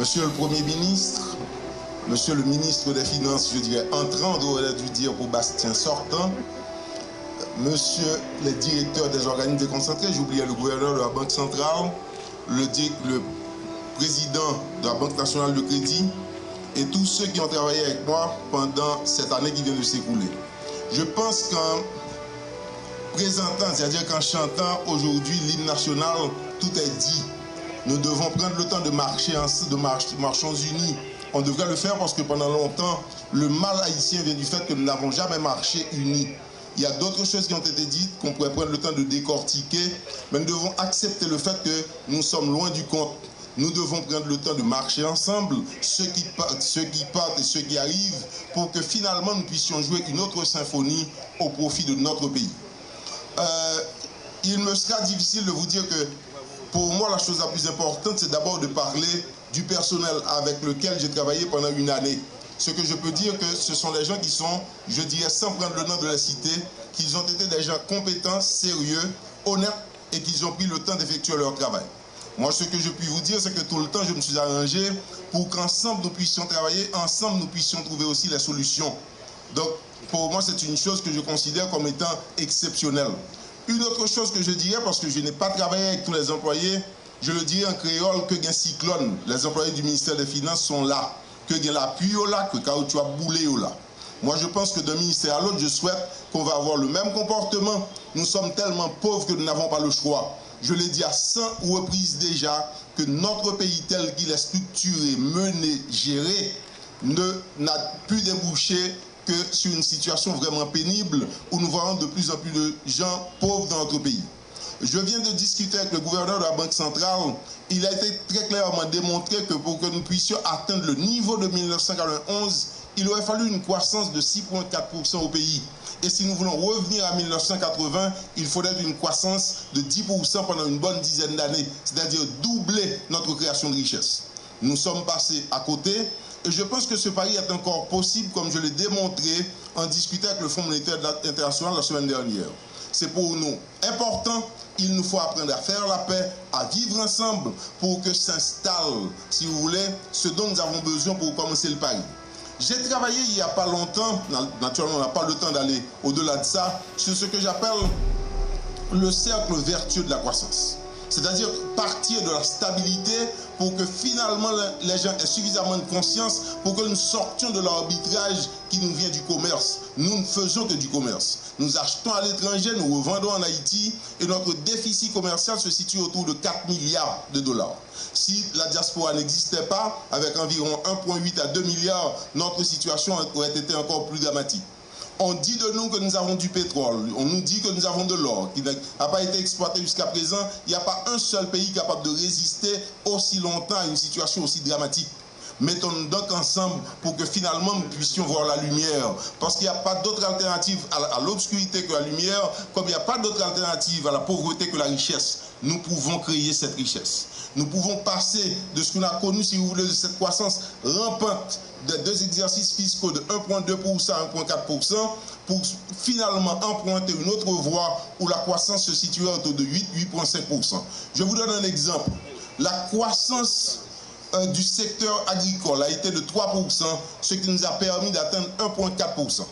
Monsieur le Premier ministre, Monsieur le ministre des Finances, je dirais entrant, on aurait dû dire pour Bastien sortant, Monsieur le directeur des organismes déconcentrés, j'oubliais le gouverneur de la Banque centrale, le président de la Banque nationale de crédit et tous ceux qui ont travaillé avec moi pendant cette année qui vient de s'écouler. Je pense qu'en présentant, c'est-à-dire qu'en chantant aujourd'hui l'hymne national, tout est dit. Nous devons prendre le temps de marcher, marchons unis. On devrait le faire parce que pendant longtemps, le mal haïtien vient du fait que nous n'avons jamais marché unis. Il y a d'autres choses qui ont été dites qu'on pourrait prendre le temps de décortiquer, mais nous devons accepter le fait que nous sommes loin du compte. Nous devons prendre le temps de marcher ensemble, ceux qui partent et ceux qui arrivent, pour que finalement nous puissions jouer une autre symphonie au profit de notre pays. Il me sera difficile de vous dire que pour moi la chose la plus importante, c'est d'abord de parler du personnel avec lequel j'ai travaillé pendant une année. Ce que je peux dire que ce sont des gens qui sont, je dirais sans prendre le nom de la cité, qu'ils ont été des gens compétents, sérieux, honnêtes et qu'ils ont pris le temps d'effectuer leur travail. Moi, ce que je puis vous dire, c'est que tout le temps, je me suis arrangé pour qu'ensemble, nous puissions travailler, ensemble, nous puissions trouver aussi les solutions. Donc, pour moi, c'est une chose que je considère comme étant exceptionnelle. Une autre chose que je dirais, parce que je n'ai pas travaillé avec tous les employés, je le dirais en créole, que un cyclone, les employés du ministère des Finances sont là, que la pluie est là, que caoutchouc boulé est là. Moi, je pense que d'un ministère à l'autre, je souhaite qu'on va avoir le même comportement. Nous sommes tellement pauvres que nous n'avons pas le choix. Je l'ai dit à 100 reprises déjà, que notre pays tel qu'il est structuré, mené, géré, n'a plus débouché que sur une situation vraiment pénible où nous voyons de plus en plus de gens pauvres dans notre pays. Je viens de discuter avec le gouverneur de la Banque centrale. Il a été très clairement démontré que pour que nous puissions atteindre le niveau de 1991, il aurait fallu une croissance de 6,4% au pays. Et si nous voulons revenir à 1980, il faudrait une croissance de 10% pendant une bonne dizaine d'années, c'est-à-dire doubler notre création de richesse. Nous sommes passés à côté et je pense que ce pari est encore possible, comme je l'ai démontré en discutant avec le Fonds monétaire international la semaine dernière. C'est pour nous important, il nous faut apprendre à faire la paix, à vivre ensemble pour que s'installe, si vous voulez, ce dont nous avons besoin pour commencer le pari. J'ai travaillé il n'y a pas longtemps, naturellement on n'a pas le temps d'aller au-delà de ça, sur ce que j'appelle le cercle vertueux de la croissance. C'est-à-dire partir de la stabilité pour que finalement les gens aient suffisamment de conscience pour que nous sortions de l'arbitrage qui nous vient du commerce. Nous ne faisons que du commerce. Nous achetons à l'étranger, nous revendons en Haïti et notre déficit commercial se situe autour de 4 milliards de dollars. Si la diaspora n'existait pas, avec environ 1,8 à 2 milliards, notre situation aurait été encore plus dramatique. On dit de nous que nous avons du pétrole, on nous dit que nous avons de l'or qui n'a pas été exploité jusqu'à présent. Il n'y a pas un seul pays capable de résister aussi longtemps à une situation aussi dramatique. Mettons-nous donc ensemble pour que finalement nous puissions voir la lumière. Parce qu'il n'y a pas d'autre alternative à l'obscurité que la lumière, comme il n'y a pas d'autre alternative à la pauvreté que la richesse. Nous pouvons créer cette richesse. Nous pouvons passer de ce qu'on a connu, si vous voulez, de cette croissance rampante des deux exercices fiscaux de 1,2% à 1,4% pour finalement emprunter une autre voie où la croissance se situerait autour de 8,5%. Je vous donne un exemple. La croissance du secteur agricole a été de 3%, ce qui nous a permis d'atteindre 1,4%.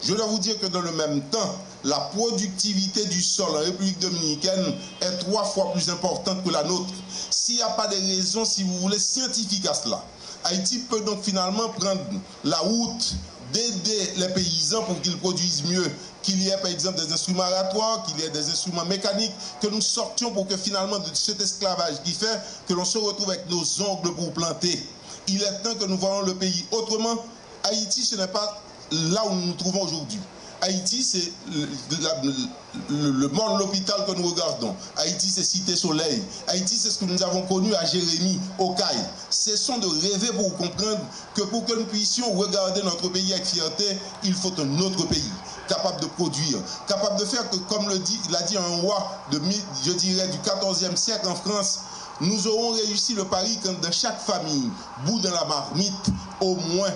Je dois vous dire que dans le même temps, la productivité du sol en République dominicaine est 3 fois plus importante que la nôtre. S'il n'y a pas de raison, si vous voulez, scientifique à cela, Haïti peut donc finalement prendre la route d'aider les paysans pour qu'ils produisent mieux, qu'il y ait par exemple des instruments aratoires, qu'il y ait des instruments mécaniques, que nous sortions pour que finalement de cet esclavage qui fait que l'on se retrouve avec nos ongles pour planter. Il est temps que nous voyons le pays autrement. Haïti, ce n'est pas là où nous nous trouvons aujourd'hui. Haïti, c'est le monde, l'hôpital que nous regardons. Haïti, c'est Cité Soleil. Haïti, c'est ce que nous avons connu à Jérémie, au CAI. Cessons de rêver pour comprendre que pour que nous puissions regarder notre pays avec fierté, il faut un autre pays, capable de produire, capable de faire que, comme l'a dit un roi, je dirais, du 14e siècle en France, nous aurons réussi le pari quand dans chaque famille, bout dans la marmite, au moins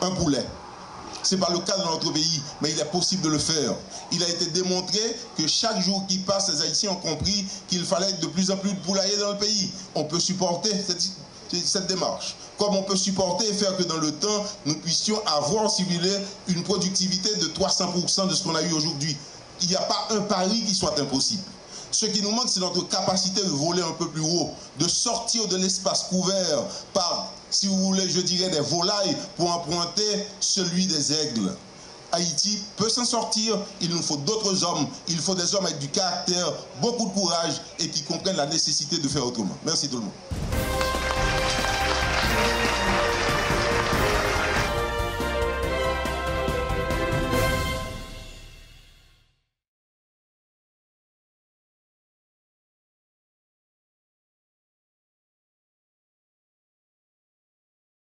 un poulet. Ce n'est pas le cas dans notre pays, mais il est possible de le faire. Il a été démontré que chaque jour qui passe, les Haïtiens ont compris qu'il fallait de plus en plus de poulaillers dans le pays. On peut supporter cette démarche. Comme on peut supporter et faire que dans le temps, nous puissions avoir, si vous voulez, une productivité de 300% de ce qu'on a eu aujourd'hui. Il n'y a pas un pari qui soit impossible. Ce qui nous manque, c'est notre capacité de voler un peu plus haut, de sortir de l'espace couvert par, si vous voulez, je dirais des volailles pour emprunter celui des aigles. Haïti peut s'en sortir, il nous faut d'autres hommes, il faut des hommes avec du caractère, beaucoup de courage et qui comprennent la nécessité de faire autrement. Merci tout le monde.